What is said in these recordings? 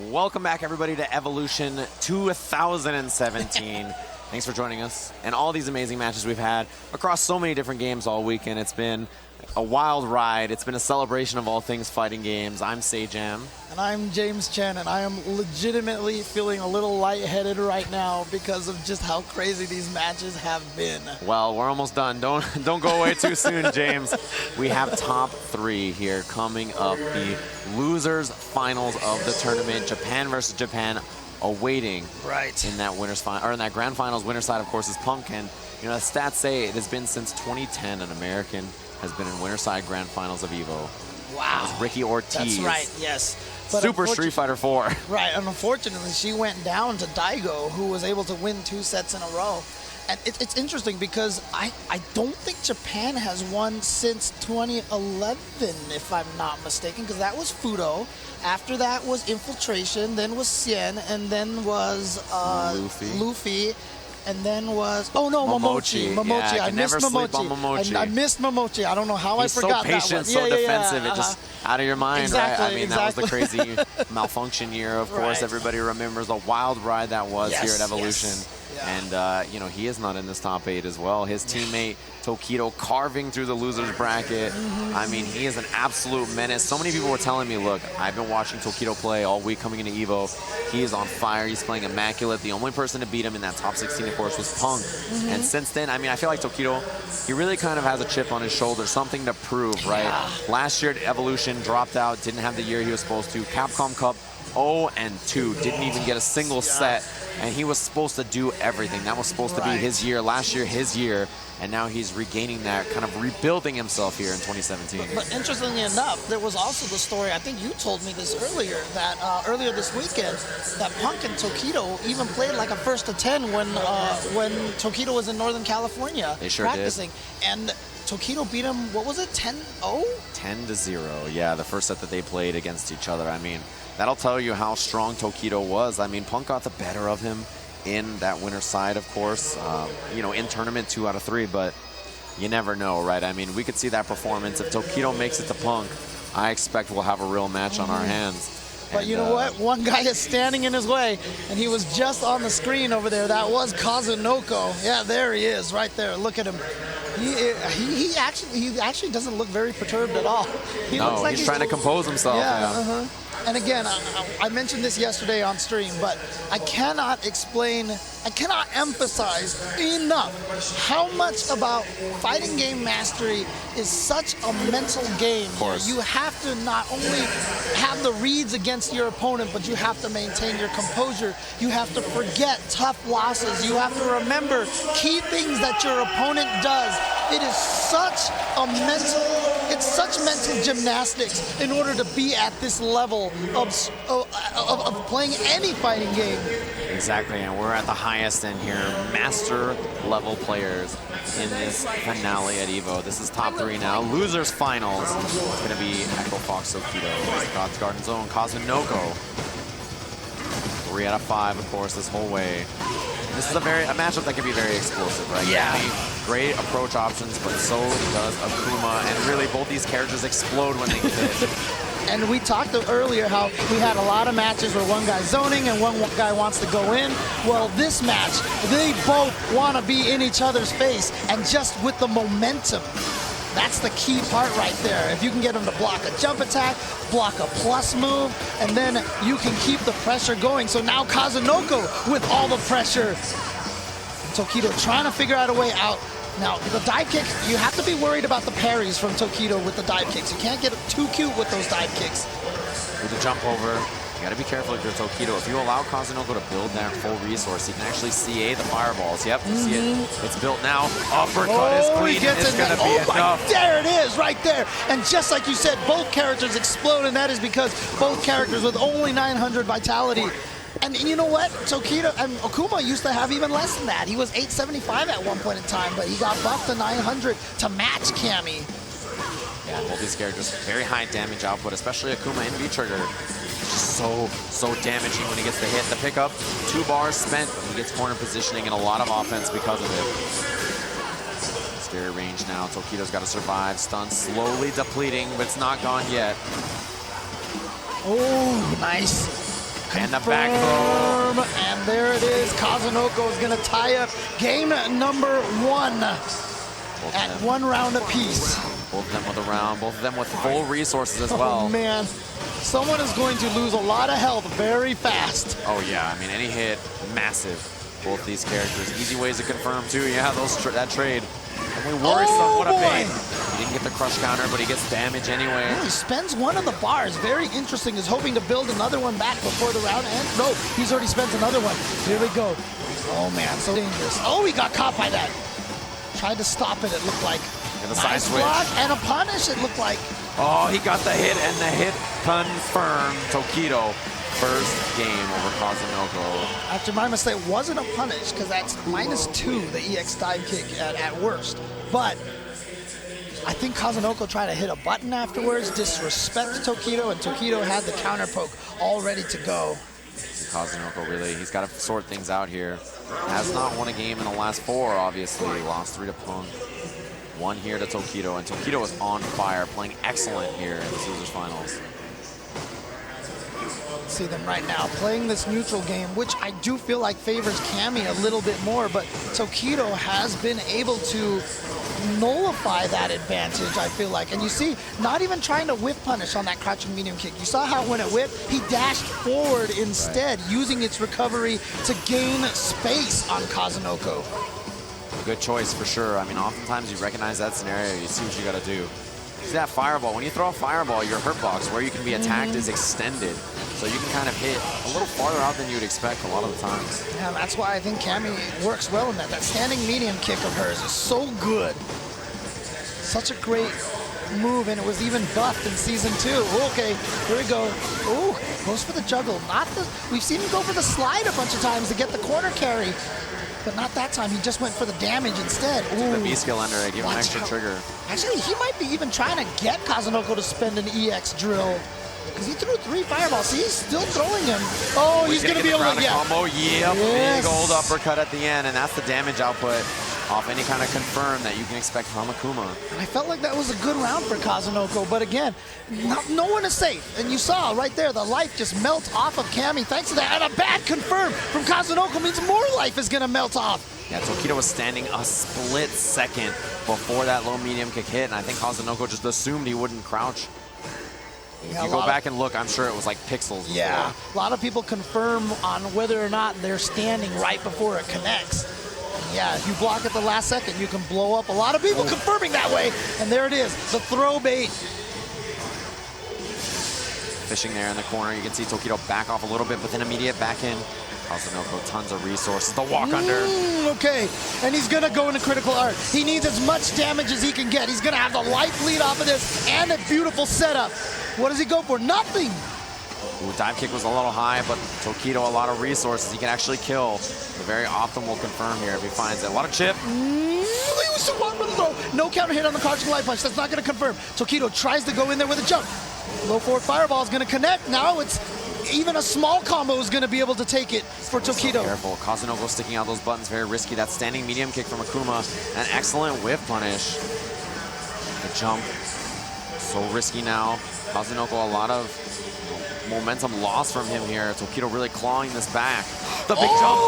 Welcome back, everybody, to Evolution 2017. Thanks for joining us and all these amazing matches we've had across so many different games all weekend. It's been a wild ride. It's been a celebration of all things fighting games. I'm Sajam. And I'm James Chen, and I am legitimately feeling a little lightheaded right now because of just how crazy these matches have been. Well, we're almost done. Don't go away too soon, James. We have top three here coming up. The losers finals of the tournament, Japan versus Japan, awaiting in that winners final, or in that grand finals. Winner side, of course, is Punk, and you know the stats say it has been since 2010 an American has been in winner side grand finals of EVO. Wow. Ricky Ortiz. That's right. Yes. But Super Street Fighter 4. Right, and unfortunately, she went down to Daigo, who was able to win 2 sets in a row. And it's interesting because I don't think Japan has won since 2011, if I'm not mistaken, because that was Fudo. After that was Infiltration, then was Sien, and then was Luffy. And then was, oh no, Momochi. Momochi. Yeah, I missed Momochi. I missed Momochi. I don't know how I forgot that one. He's so patient, so defensive. It just out of your mind, right? I mean, that was the crazy malfunction year, of course. Everybody remembers the wild ride that was here at Evolution. And, you know, he is not in this top 8 as well. His teammate, Tokido, carving through the loser's bracket. I mean, he is an absolute menace. So many people were telling me, look, I've been watching Tokido play all week coming into EVO. He is on fire. He's playing immaculate. The only person to beat him in that top 16, of course, was Punk. And since then, I mean, I feel like Tokido, he really kind of has a chip on his shoulder, something to prove, right? Last year at Evolution, dropped out, didn't have the year he was supposed to. Capcom Cup, 0-2, didn't even get a single set. And he was supposed to do everything. That was supposed to be his year. Last year, his year. And now he's regaining that, kind of rebuilding himself here in 2017. But interestingly enough, there was also the story, I think you told me this earlier, that earlier this weekend, that Punk and Tokido even played like a first to 10 when Tokido was in Northern California practicing. And Tokido beat him, what was it, 10-0? 10-0, yeah, the first set that they played against each other. I mean, that'll tell you how strong Tokido was. I mean, Punk got the better of him in that winner's side, of course. You know, in tournament, 2 out of 3, but you never know, right? I mean, we could see that performance. If Tokido makes it to Punk, I expect we'll have a real match on our hands. But you know what? One guy is standing in his way, and he was just on the screen over there. That was Kazunoko. Yeah, there he is, right there. Look at him. He actually doesn't look very perturbed at all. He looks like he's trying to compose himself. Yeah. And again, I mentioned this yesterday on stream, but I cannot emphasize enough how much about fighting game mastery is such a mental game. You have to not only have the reads against your opponent, but you have to maintain your composure. You have to forget tough losses. You have to remember key things that your opponent does. It is such mental gymnastics in order to be at this level of playing any fighting game. Exactly, and we're at the highest end here. Master level players in this finale at EVO. This is top 3 now. Losers finals. It's going to be Echo Fox Tokido, God's Garden Zone, Kazunoko. 3 out of 5, of course, this whole way. This is a matchup that can be very explosive, right? Yeah. Great approach options, but so does Akuma, and really both these characters explode when they get hit. And we talked earlier how we had a lot of matches where one guy's zoning and one guy wants to go in. Well, this match, they both want to be in each other's face, and just with the momentum. That's the key part right there. If you can get him to block a jump attack, block a plus move, and then you can keep the pressure going. So now Kazunoko with all the pressure. Tokido trying to figure out a way out. Now, the dive kick, you have to be worried about the parries from Tokido with the dive kicks. You can't get too cute with those dive kicks. With the jump over, you got to be careful if you're Tokido. If you allow Kazunoko to build that full resource, he can actually CA the fireballs. Yep, you see it. It's built now. Uppercut is clean. It's going to be enough. There it is, right there. And just like you said, both characters explode, and that is because both characters with only 900 vitality. And you know what? Tokido and Akuma used to have even less than that. He was 875 at one point in time, but he got buffed to 900 to match Cammy. Yeah, both these characters, very high damage output, especially Akuma in V-Trigger. So damaging when he gets the hit. The pickup, 2 bars spent, but he gets corner positioning and a lot of offense because of it. Scary range now. Tokido's got to survive. Stun slowly depleting, but it's not gone yet. Oh, nice. And the back throw. And there it is. Kazunoko is going to tie up game number 1 at 1 round apiece. Both of them with a round, both of them with full resources as well. Oh, man. Someone is going to lose a lot of health very fast. Oh, yeah. I mean, any hit, massive. Both these characters. Easy ways to confirm, too. Yeah, that trade. And we worry some. What a pain. He didn't get the crush counter, but he gets damage anyway. Yeah, he spends one of the bars. Very interesting. He's hoping to build another one back before the round ends. No, he's already spent another one. Here we go. Oh, man, so dangerous. Oh, he got caught by that. Tried to stop it looked like. And the side switch. Block and a punish, it looked like. Oh, he got the hit, and the hit confirmed. Tokido, first game over Kazunoko. After my mistake, it wasn't a punish, because that's -2, the EX dive kick at worst. But I think Kazunoko tried to hit a button afterwards, disrespect Tokido, and Tokido had the counter poke all ready to go. Kazunoko really, he's got to sort things out here. Has not won a game in the last 4, obviously. Lost 3 to Punk. 1 here to Tokido, and Tokido is on fire, playing excellent here in the Caesars Finals. See them right now playing this neutral game, which I do feel like favors Cammy a little bit more, but Tokido has been able to nullify that advantage, I feel like. And you see, not even trying to whip punish on that crouching medium kick. You saw how when it whipped, he dashed forward instead, using its recovery to gain space on Kazunoko. Good choice for sure. I mean, oftentimes you recognize that scenario, you see what you got to do. See that fireball, when you throw a fireball, your hurt box where you can be attacked is extended. So you can kind of hit a little farther out than you would expect a lot of the times. Yeah, that's why I think Cammy works well in that. That standing medium kick of hers is so good. Such a great move, and it was even buffed in Season 2. Okay, here we go. Ooh, goes for the juggle. We've seen him go for the slide a bunch of times to get the corner carry. But not that time. He just went for the damage instead. Ooh. The B-skill under it, give him an extra trigger. Actually, he might be even trying to get Kazunoko to spend an EX drill. Because he threw 3 fireballs. See, he's still throwing him. Oh, he's going to be able to get combo. Yep, yes. Big old uppercut at the end, and that's the damage output off any kind of confirm that you can expect from Akuma. I felt like that was a good round for Kazunoko, but again, no one is safe. And you saw right there, the life just melts off of Cammy thanks to that. And a bad confirm from Kazunoko means more life is going to melt off. Yeah, Tokido was standing a split second before that low medium kick hit, and I think Kazunoko just assumed he wouldn't crouch. If you go back and look, I'm sure it was like pixels. Yeah, a lot of people confirm on whether or not they're standing right before it connects. Yeah, if you block at the last second, you can blow up. A lot of people confirming that way. And there it is, the throw bait. Fishing there in the corner. You can see Tokido back off a little bit, but then immediate back in. Kazunoko, tons of resources. The walk under. Okay, and he's going to go into critical art. He needs as much damage as he can get. He's going to have the life lead off of this and a beautiful setup. What does he go for? Nothing. Ooh, dive kick was a little high, but Tokido, a lot of resources. He can actually kill. The very optimal confirm here if he finds it. A lot of chip. No counter hit on the crouching life punch. That's not going to confirm. Tokido tries to go in there with a jump. Low forward fireball is going to connect. Now it's even a small combo is going to be able to take it for Tokido. So careful. Kazunoko sticking out those buttons, very risky. That standing medium kick from Akuma. An excellent whiff punish. The jump. So risky now. Kazunoko, a lot of momentum lost from him here. Tokido really clawing this back. The big jump.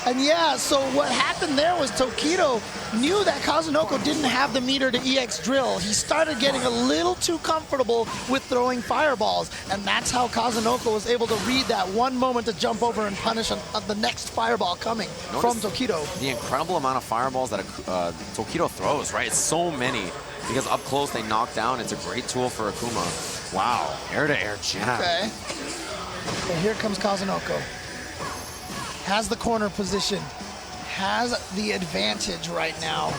And yeah, so what happened there was Tokido knew that Kazunoko didn't have the meter to EX drill. He started getting a little too comfortable with throwing fireballs, and that's how Kazunoko was able to read that one moment to jump over and punish the next fireball coming from Tokido. The incredible amount of fireballs that Tokido throws, right? It's so many. Because up close they knock down. It's a great tool for Akuma. Wow, air-to-air jab. Okay. So here comes Kazunoko. Has the corner position. Has the advantage right now.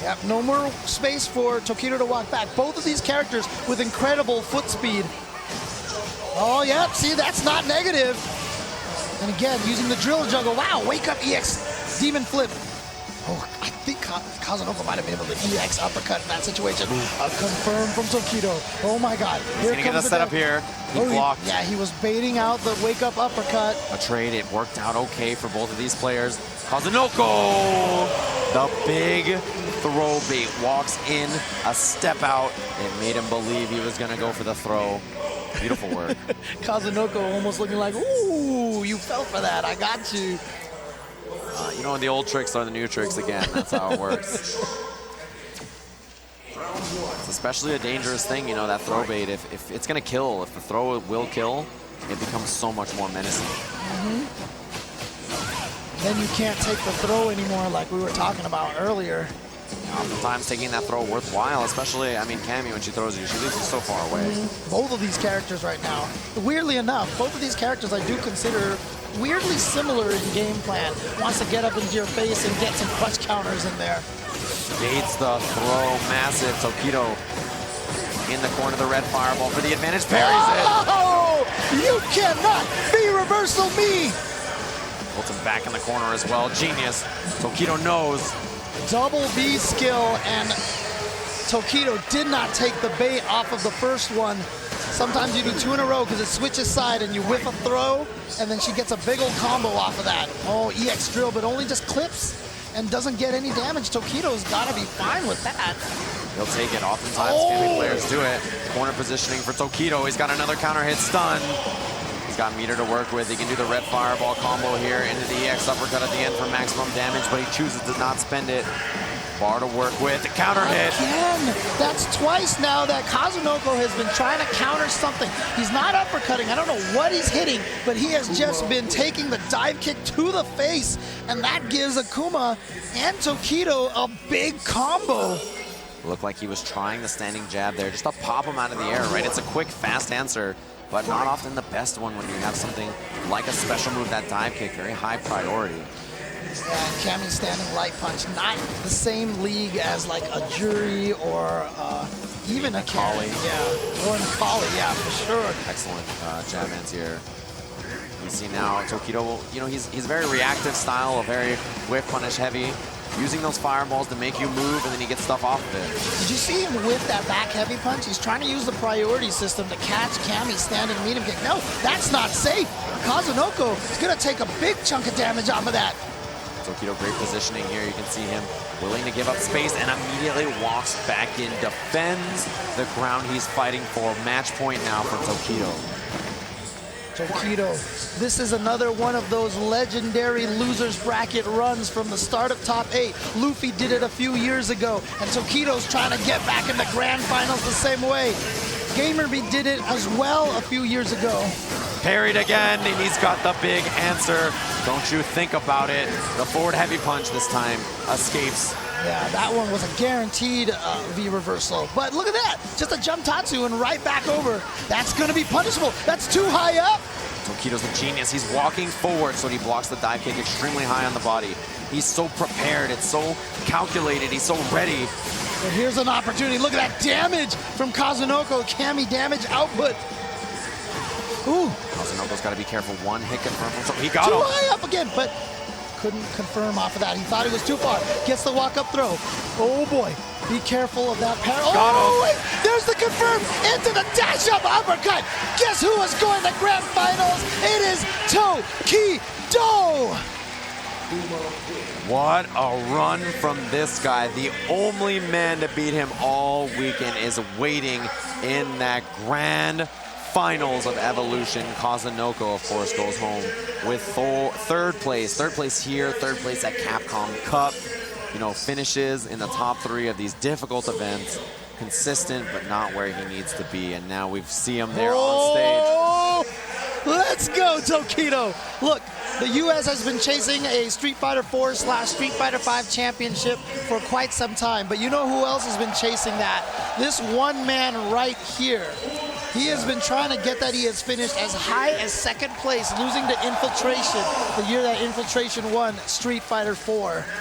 Yep, no more space for Tokido to walk back. Both of these characters with incredible foot speed. Oh, yeah, see, that's not negative. And again, using the drill juggle. Wow, wake up EX, demon flip. Oh, I think Kazunoko might have been able to EX uppercut in that situation. A confirm from Tokido. Oh my God. He's going to get a setup here. He blocked. Yeah, he was baiting out the wake up uppercut. A trade. It worked out okay for both of these players. Kazunoko, the big throw bait, walks in, a step out. It made him believe he was going to go for the throw. Beautiful work. Kazunoko almost looking like, ooh, you fell for that. I got you. You know, the old tricks are the new tricks again. That's how it works. It's especially a dangerous thing, you know, that throw bait. If it's going to kill, if the throw will kill, it becomes so much more menacing. Then you can't take the throw anymore like we were talking about earlier. Oftentimes taking that throw worthwhile, especially, I mean, Cammy, when she throws you, she leaves you so far away. Both of these characters right now, weirdly enough, both of these characters I do consider weirdly similar in game plan. Wants to get up into your face and get some punch counters in there. Gates the throw, massive. Tokido in the corner of the red fireball for the advantage, parries it. Oh, you cannot be reversal me. Puts him back in the corner as well. Genius. Tokido knows. Double B skill, and Tokido did not take the bait off of the first one. Sometimes you do 2 in a row because it switches side and you whiff a throw, and then she gets a big old combo off of that. Oh, EX drill, but only just clips and doesn't get any damage. Tokido's got to be fine with that. He'll take it. Oftentimes, Cammy players do it. Corner positioning for Tokido. He's got another counter hit stun. He's got meter to work with. He can do the red fireball combo here into the EX uppercut at the end for maximum damage, but he chooses to not spend it. Bar to work with, the counter hit. Again, that's twice now that Kazunoko has been trying to counter something. He's not uppercutting, I don't know what he's hitting, but he has just been taking the dive kick to the face, and that gives Akuma and Tokido a big combo. Looked like he was trying the standing jab there, just to pop him out of the air, right? It's a quick, fast answer, but not often the best one when you have something like a special move, that dive kick, very high priority. Yeah, and Cammy's standing light punch, not the same league as like a Jury or even a Kali. Yeah, or an Kali, yeah, for sure. Excellent jab anti-air. You see now Tokido, you know, he's very reactive style, a very whiff punish heavy, using those fireballs to make you move, and then he gets stuff off of it. Did you see him whip that back heavy punch? He's trying to use the priority system to catch Cammy's standing medium kick. No, that's not safe. Kazunoko is going to take a big chunk of damage off of that. Tokido, great positioning here. You can see him willing to give up space and immediately walks back in, defends the ground he's fighting for. Match point now for Tokido. Tokido, this is another one of those legendary losers bracket runs from the start of top 8. Luffy did it a few years ago, and Tokido's trying to get back in the grand finals the same way. Gamerby did it as well a few years ago. Parried again, and he's got the big answer. Don't you think about it. The forward heavy punch this time escapes. Yeah, that one was a guaranteed V reversal. But look at that, just a jump tatsu and right back over. That's gonna be punishable. That's too high up. Tokido's a genius. He's walking forward, so he blocks the dive kick extremely high on the body. He's so prepared, it's so calculated, he's so ready. But here's an opportunity. Look at that damage from Kazunoko. Cammy damage output. Ooh. Kazunoko's got to be careful. One hit confirmed. So he got him. Too high up again, but couldn't confirm off of that. He thought he was too far. Gets the walk-up throw. Oh, boy. Be careful of that parry. Oh, wait. There's the confirm into the dash-up uppercut. Guess who is going to grand finals? It is Tokido. What a run from this guy. The only man to beat him all weekend is waiting in that grand finals of Evolution. Kazunoko, of course, goes home with third place. Third place here, third place at Capcom Cup. You know, finishes in the top 3 of these difficult events. Consistent, but not where he needs to be. And now we see him there on stage. Let's go, Tokido. Look, the U.S. has been chasing a Street Fighter 4/Street Fighter 5 championship for quite some time. But you know who else has been chasing that? This one man right here. He has been trying to get that. He has finished as high as 2nd place, losing to Infiltration the year that Infiltration won Street Fighter 4.